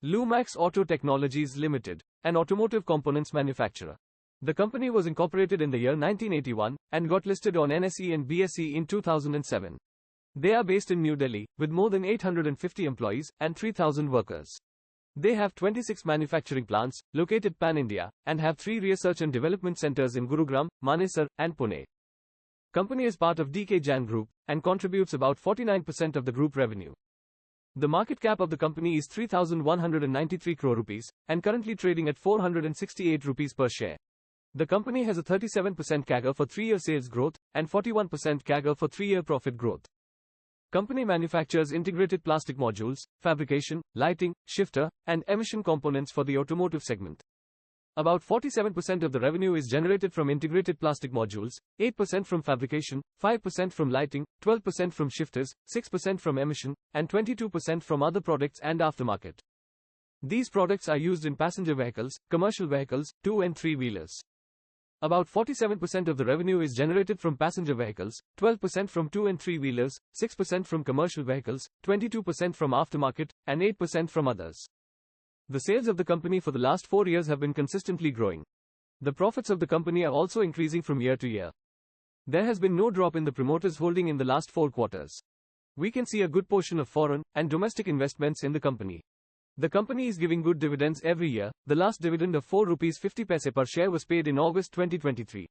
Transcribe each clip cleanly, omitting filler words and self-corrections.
Lumax Auto Technologies Ltd, an automotive components manufacturer. The company was incorporated in the year 1981 and got listed on NSE and BSE in 2007. They are based in New Delhi, with more than 850 employees and 3,000 workers. They have 26 manufacturing plants, located pan-India, and have 3 research and development centers in Gurugram, Manesar, and Pune. Company is part of Jain Group, and contributes about 49% of the group revenue. The market cap of the company is 3,193 crore rupees, and currently trading at 468 rupees per share. The company has a 37% CAGR for 3-year sales growth, and 41% CAGR for 3-year profit growth. Company manufactures integrated plastic modules, fabrication, lighting, shifter, and emission components for the automotive segment. About 47% of the revenue is generated from integrated plastic modules, 8% from fabrication, 5% from lighting, 12% from shifters, 6% from emission, and 22% from other products and aftermarket. These products are used in passenger vehicles, commercial vehicles, 2- and 3-wheelers. About 47% of the revenue is generated from passenger vehicles, 12% from 2- and 3-wheelers, 6% from commercial vehicles, 22% from aftermarket, and 8% from others. The sales of the company for the last 4 years have been consistently growing. The profits of the company are also increasing from year to year. There has been no drop in the promoters' holding in the last 4 quarters. We can see a good portion of foreign and domestic investments in the company. The company is giving good dividends every year. The last dividend of 4 rupees 50 paise per share was paid in August 2023.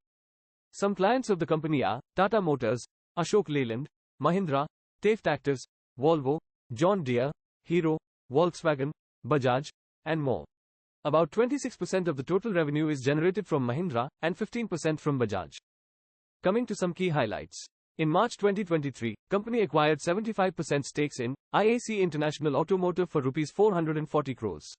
Some clients of the company are Tata Motors, Ashok Leyland, Mahindra, TAFE Tractors, Volvo, John Deere, Hero, Volkswagen, Bajaj, and more. About 26% of the total revenue is generated from Mahindra, and 15% from Bajaj. Coming to some key highlights. In March 2023, company acquired 75% stakes in IAC International Automotive for Rs 440 crores.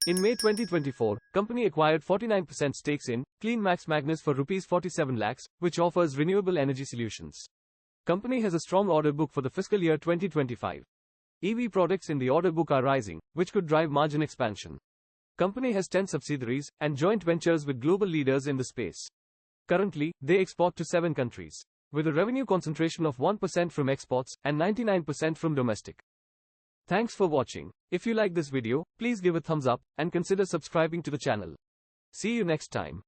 In May 2024, company acquired 49% stakes in Clean Max Magnus for Rs 47 lakhs, which offers renewable energy solutions. Company has a strong order book for the fiscal year 2025. EV products in the order book are rising, which could drive margin expansion. Company has 10 subsidiaries and joint ventures with global leaders in the space. Currently, they export to 7 countries, with a revenue concentration of 1% from exports and 99% from domestic. Thanks for watching. If you like this video, please give a thumbs up and consider subscribing to the channel. See you next time.